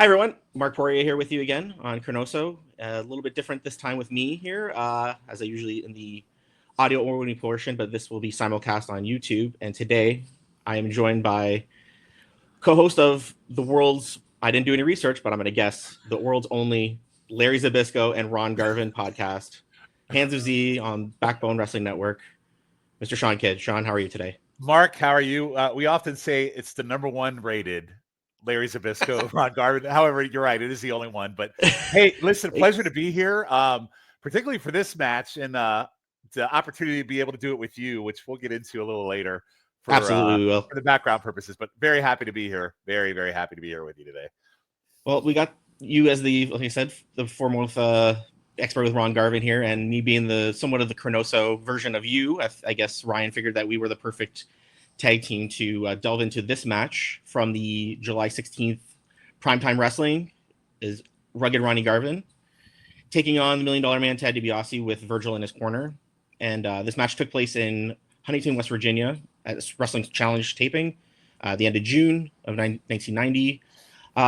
Hi, everyone. Mark Porier here with you again on ChroNoSo. A little bit different this time with me here, as I usually in the audio-only portion, but this will be simulcast on YouTube. And today, I am joined by co-host of the world's, I didn't do any research, but I'm going to guess, the world's only Larry Zbyszko and Ron Garvin podcast, Hands of Z on Backbone Wrestling Network, Mr. Shawn Kidd. Shawn, how are you today? Mark, how are you? We often say it's the number one rated Larry Zbyszko, Ron Garvin. However, you're right. It is the only one. But hey, listen, pleasure to be here, particularly for this match and the opportunity to be able to do it with you, which we'll get into a little later for, Absolutely, we will. For the background purposes. But very happy to be here. Very, very happy to be here with you today. Well, we got you as the, like I said, the foremost expert with Ron Garvin here, and me being the somewhat of the ChroNoSo version of you. I guess Ryan figured that we were the perfect tag team to delve into this match from the July 16th PrimeTime Wrestling. Is Rugged Ronnie Garvin taking on the $1 Million Man Ted Dibiase with Virgil in his corner. And this match took place in Huntington, West Virginia at this Wrestling Challenge taping the end of June of 1990.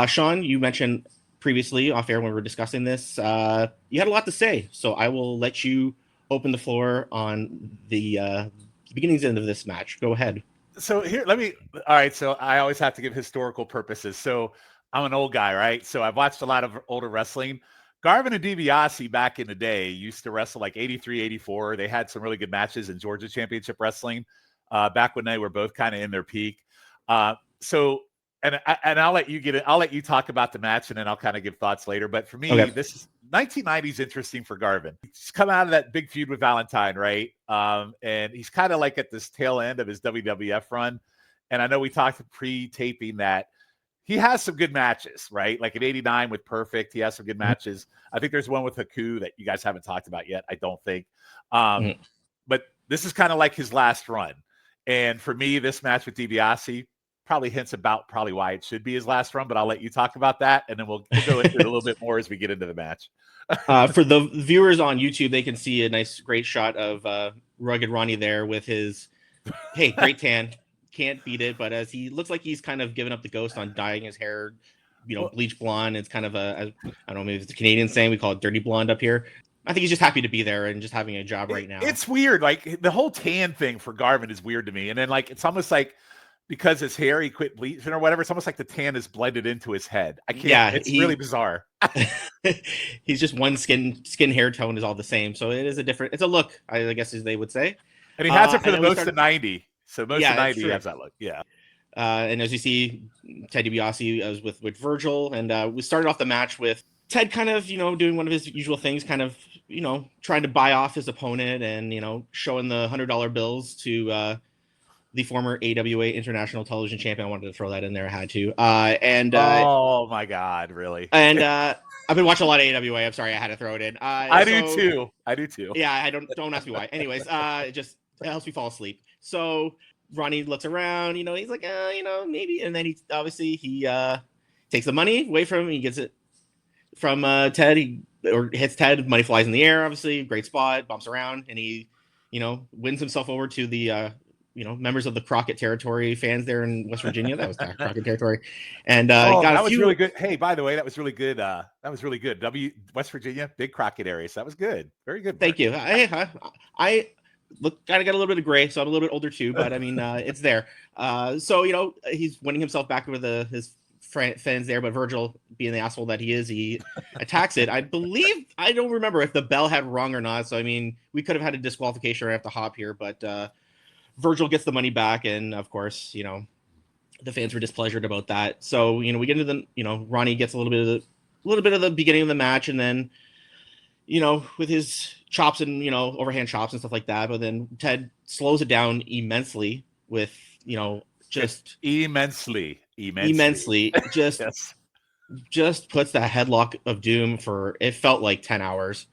Shawn, you mentioned previously off air when we were discussing this, you had a lot to say. So I will let you open the floor on the beginnings end of this match. Go ahead. So here, all right. So I always have to give historical purposes. So I'm an old guy, right? So I've watched a lot of older wrestling. Garvin and Dibiase back in the day used to wrestle like 83, 84. They had some really good matches in Georgia Championship Wrestling back when they were both kind of in their peak. And I'll let you get it. I'll let you talk about the match, and then I'll kind of give thoughts later. But for me, This is 1990 is interesting for Garvin. He's come out of that big feud with Valentine, right? And he's kind of like at this tail end of his WWF run. And I know we talked pre-taping that he has some good matches, right? Like in '89 with Perfect, he has some good matches. I think there's one with Haku that you guys haven't talked about yet. I don't think. But this is kind of like his last run. And for me, this match with Dibiase probably hints about why it should be his last run, but I'll let you talk about that, and then we'll go into it a little bit more as we get into the match. For the viewers on YouTube, they can see a nice, great shot of Rugged Ronnie there with his, hey, great tan. Can't beat it, but as he looks like he's kind of given up the ghost on dyeing his hair, bleach blonde. It's kind of I don't know, maybe it's a Canadian saying, we call it dirty blonde up here. I think he's just happy to be there and just having a job right now. It's weird. Like the whole tan thing for Garvin is weird to me. And then like, it's almost like, because his hair, he quit bleaching or whatever. It's almost like the tan is blended into his head. I can't. Yeah, it's really bizarre. He's just one skin hair tone is all the same. So it is it's a look, I guess, as they would say. And he has it for the most of 90. So most of 90 he has that look. Yeah. And as you see, Ted Dibiase was with Virgil. And we started off the match with Ted kind of, doing one of his usual things, kind of, trying to buy off his opponent and, showing the $100 bills to the former AWA International Television Champion. I wanted to throw that in there. I had to. Oh my God, really? And I've been watching a lot of AWA. I'm sorry, I had to throw it in. I do too. Yeah, I don't ask me why. Anyways, it helps me fall asleep. So Ronnie looks around. He's like, maybe. And then he takes the money away from him. He gets it from Ted. Or hits Ted. Money flies in the air. Obviously, great spot. Bumps around, and he, wins himself over to the. Members of the Crockett Territory fans there in West Virginia. That was Crockett Territory. And that was really good. Hey, by the way, that was really good. West Virginia, big Crockett area. So that was good. Very good. Thank you. I look, kind of got a little bit of gray, so I'm a little bit older too, but I mean, it's there. So, he's winning himself back with his fans there, but Virgil, being the asshole that he is, he attacks it. I don't remember if the bell had rung or not. So, I mean, we could have had a disqualification right off the hop here, but Virgil gets the money back, and of course, the fans were displeasured about that. So, we get into the, Ronnie gets a little bit of the beginning of the match, and then, with his chops and overhand chops and stuff like that. But then Ted slows it down immensely with just immensely, just yes. Just puts that headlock of doom for it felt like 10 hours.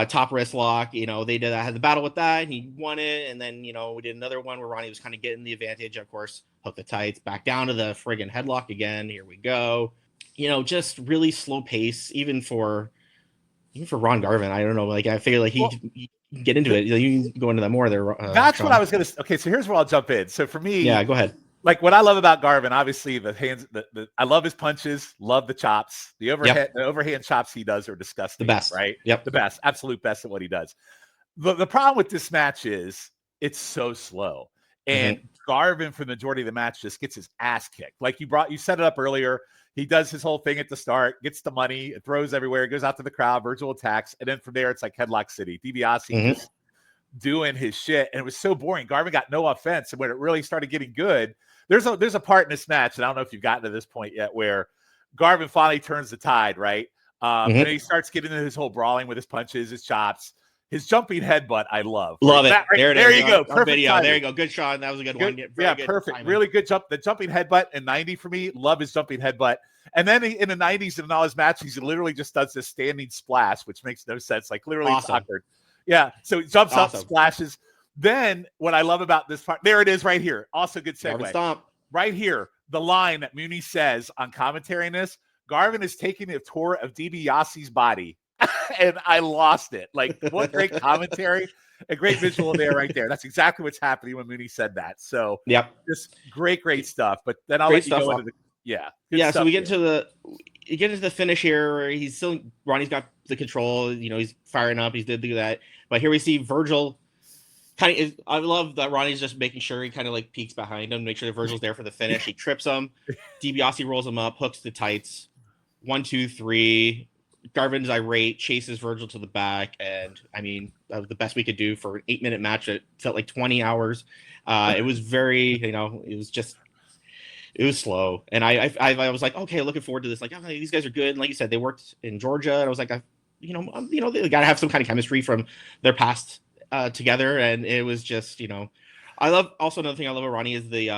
Top wrist lock, they had the battle with that, and he won it. And then, we did another one where Ronnie was kind of getting the advantage. Of course, hook the tights, back down to the friggin' headlock again. Here we go. Just really slow pace, even for Ron Garvin. I don't know. Like, I figure like he get into it. You can go into that more there. That's Shawn. what I was going to. Okay, so here's where I'll jump in. So for me, yeah, go ahead. like what I love about Garvin, obviously the hands, I love his punches, love the chops, the overhand chops he does are disgusting. The best, right? Yep, The best, absolute best at what he does. The problem with this match is it's so slow, and Garvin for the majority of the match just gets his ass kicked. Like you set it up earlier. He does his whole thing at the start, gets the money, it throws everywhere, goes out to the crowd, Virgil attacks, and then from there it's like Headlock City. Dibiase just doing his shit, and it was so boring. Garvin got no offense, and when it really started getting good, there's a part in this match, and I don't know if you've gotten to this point yet, where Garvin finally turns the tide, right? And he starts getting into his whole brawling with his punches, his chops, his jumping headbutt. I love it. Right, there you go. Perfect video. Timing. There you go. Good shot. That was a good one. Very good perfect. Timing. Really good jump. The jumping headbutt in 90 for me. Love his jumping headbutt. And then in the 90s and in all his matches, he literally just does this standing splash, which makes no sense. Like literally awkward. Yeah. So he jumps up, splashes. Then what I love about this part, there it is right here. Also good segue. Stomp. Right here, the line that Mooney says on commentary in this, Garvin is taking a tour of DiBiase's body. And I lost it. Like, what great commentary. A great visual there right there. That's exactly what's happening when Mooney said that. So just great stuff. But then I'll let you go into the so we get into the finish here where Ronnie's got the control, he's firing up, he's did do that. But here we see Virgil I love that Ronnie's just making sure he kind of like peeks behind him, make sure that Virgil's there for the finish. He trips him. Dibiase rolls him up, hooks the tights. 1, 2, 3. Garvin's irate, chases Virgil to the back, and I mean that was the best we could do for an 8-minute match. It felt like 20 hours. It was very, it was slow, and I was like, okay, looking forward to this. Like, okay, these guys are good, and like you said, they worked in Georgia, and I was like, they got to have some kind of chemistry from their past together, and it was just, I love also another thing I love about Ronnie is the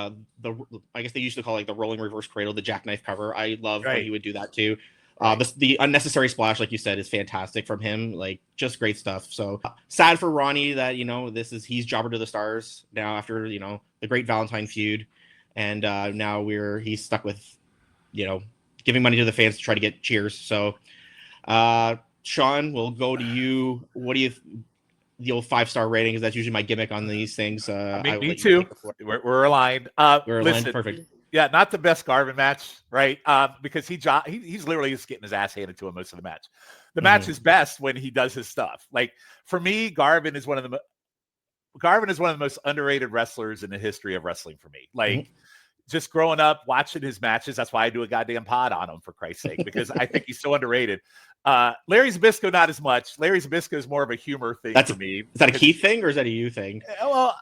I guess they used to call like the rolling reverse cradle, the jackknife cover. I love when he would do that too. The unnecessary splash, like you said, is fantastic from him. Like, just great stuff. So sad for Ronnie that he's jobber to the stars now after the great Valentine feud, and now he's stuck with giving money to the fans to try to get cheers. So Sean, we'll go to you. What do you? The old 5-star rating, because that's usually my gimmick on these things. Me too. We're aligned. We're aligned. Perfect. Yeah, not the best Garvin match, right? Because he's literally just getting his ass handed to him most of the match. The match is best when he does his stuff. Like for me, Garvin is one of the most underrated wrestlers in the history of wrestling for me. Like just growing up watching his matches, that's why I do a goddamn pod on him, for Christ's sake, because I think he's so underrated. Larry Zbyszko, not as much. Larry Zbyszko is more of a humor thing for me. Is that a Keith thing or is that a you thing? Well,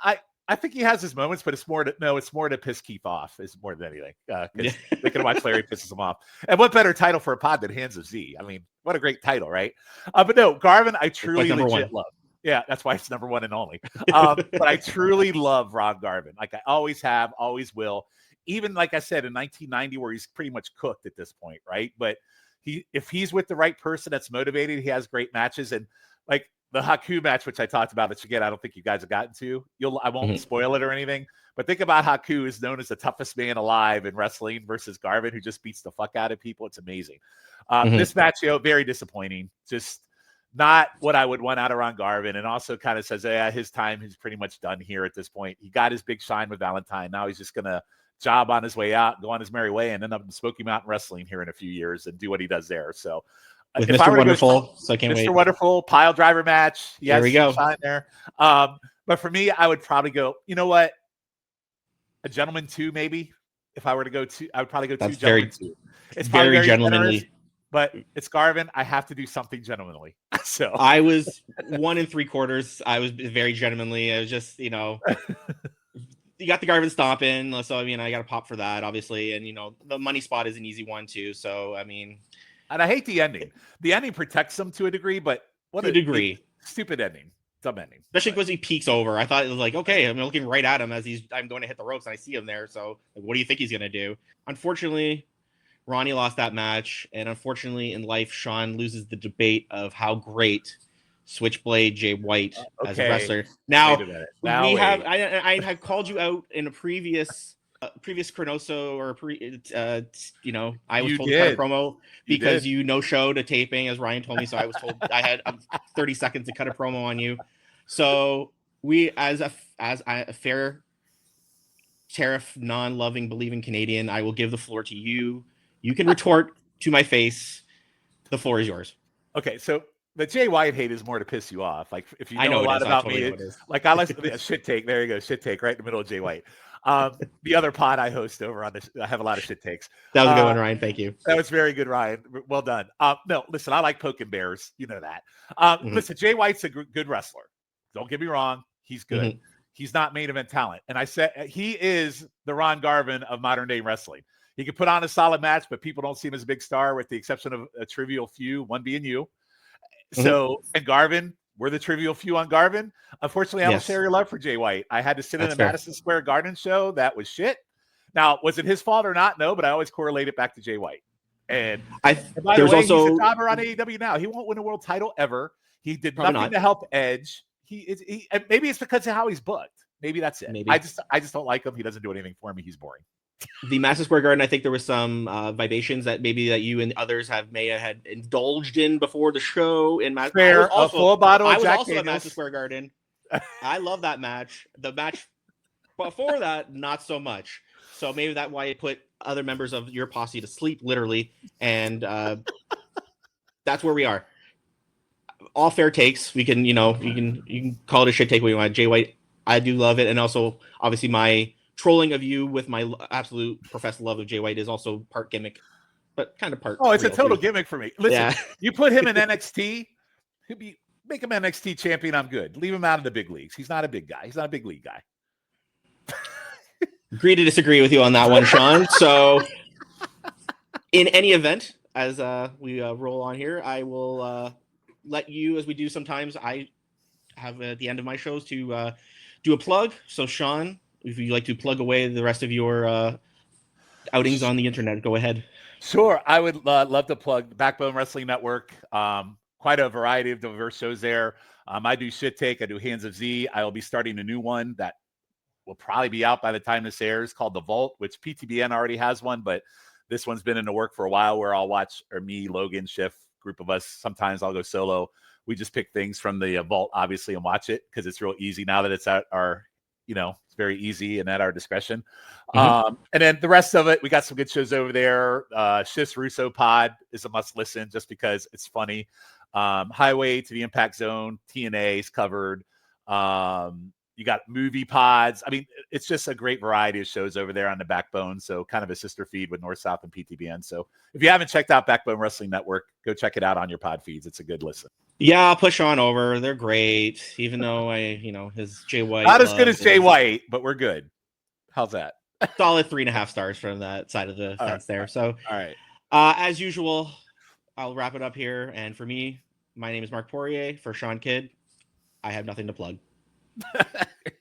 I think he has his moments, but it's more to piss Keith off is more than anything. Because they can watch Larry pisses him off. And what better title for a pod than Hands of Z? I mean, what a great title, right? But no, Garvin, I truly legit love. Yeah, that's why it's number one and only. But I truly love Ron Garvin. Like I always have, always will. Even like I said in 1990, where he's pretty much cooked at this point, right? But if he's with the right person that's motivated, he has great matches. And like the Haku match, which I talked about, which again, I don't think you guys have gotten to. I won't spoil it or anything, but think about Haku is known as the toughest man alive in wrestling versus Garvin, who just beats the fuck out of people. It's amazing. This match, very disappointing. Just not what I would want out of Ron Garvin, and also kind of says, his time is pretty much done here at this point. He got his big shine with Valentine. Now he's just going to job on his way out, go on his merry way, and end up in Smoky Mountain Wrestling here in a few years and do what he does there. So with Mr. Wonderful, so I can't wait. Mr. Wonderful, pile driver match. There we go. There. But for me, I would probably go, you know what? A Gentleman 2, maybe. If I were to go 2, I would probably go 2 Gentleman 2. It's very gentlemanly. Generous, but it's Garvin. I have to do something gentlemanly. So I was 1 3/4. I was very gentlemanly. I was just, you got the Garvin stomp in, so I mean, I got to pop for that, obviously, and the money spot is an easy one too. So I mean, and I hate the ending. The ending protects them to a degree, but what a degree, stupid ending, dumb ending. Especially because he peeks over. I thought it was like, okay, I'm looking right at him as I'm going to hit the ropes, and I see him there. So like, what do you think he's gonna do? Unfortunately, Ronnie lost that match, and unfortunately, in life, Sean loses the debate of how great Switchblade Jay White as a wrestler. Now we have I have called you out in a previous ChroNoSo or I was told to cut a promo because you no-showed a taping, as Ryan told me. So I was told I had 30 seconds to cut a promo on you. So we, as a fair tariff non-loving, believing Canadian, I will give the floor to you. You can retort to my face. The floor is yours. Okay, so the Jay White hate is more to piss you off. Like if you I know a know it lot is. I about totally me, know it is. like I listen to shit take. There you go, shit take right in the middle of Jay White. The other pod I host over on this, I have a lot of shit takes. That was a good one, Ryan. Thank you. That was very good, Ryan. Well done. No, listen, I like poking bears. You know that. Listen, Jay White's a good wrestler. Don't get me wrong. He's good. Mm-hmm. He's not main event talent. And I said he is the Ron Garvin of modern day wrestling. He can put on a solid match, but people don't see him as a big star with the exception of a trivial few, one being you. So, and Garvin, we're the trivial few on Garvin. Unfortunately, I don't share your love for Jay White. I had to sit in a Madison Square Garden show. That was shit. Now, was it his fault or not? No, but I always correlate it back to Jay White. And by the way, he's a jobber on AEW now. He won't win a world title ever. He did nothing to help Edge. He maybe it's because of how he's booked. Maybe that's it. Maybe. I just don't like him. He doesn't do anything for me. He's boring. The Madison Square Garden, I think there was some vibrations that you and others may have had indulged in before the show. In Fair, a full bottle of Jack Daniels. Also at Madison Square Garden. I love that match. The match before that, not so much. So maybe that's why you put other members of your posse to sleep, literally, and that's where we are. All fair takes. We can, you can call it a shit take what you want. Jay White, I do love it, and also obviously my trolling of you with my absolute professed love of Jay White is also part gimmick, but kind of part. Oh, it's a total gimmick for me. Listen, you put him in NXT, make him NXT champion. I'm good. Leave him out of the big leagues. He's not a big guy. He's not a big league guy. Agree to disagree with you on that one, Sean. So, in any event, as we roll on here, I will let you, as we do sometimes. I have at the end of my shows to do a plug. So, Sean, if you'd like to plug away the rest of your outings on the internet, go ahead. Sure. I would love to plug the Backbone Wrestling Network. Quite a variety of diverse shows there. I do Shit Take. I do Hands of Z. I will be starting a new one that will probably be out by the time this airs called The Vault, which PTBN already has one, but this one's been in the work for a while where I'll watch, or me, Logan, Schiff, group of us. Sometimes I'll go solo. We just pick things from the Vault, obviously, and watch it because it's real easy now that it's at our, it's very easy and at our discretion. And then the rest of it, we got some good shows over there. Schiff's Russo Pod is a must listen just because it's funny. Highway to the Impact Zone, TNA is covered. You got movie pods. I mean, it's just a great variety of shows over there on the Backbone. So kind of a sister feed with North, South, and PTBN. So if you haven't checked out Backbone Wrestling Network, go check it out on your pod feeds. It's a good listen. Yeah, I'll push on over. They're great. Even though his Jay White. Not as good as Jay White, but we're good. How's that? Solid 3.5 stars from that side of the fence there. So, all right. As usual, I'll wrap it up here. And for me, my name is Mark Porier. For Shawn Kidd, I have nothing to plug.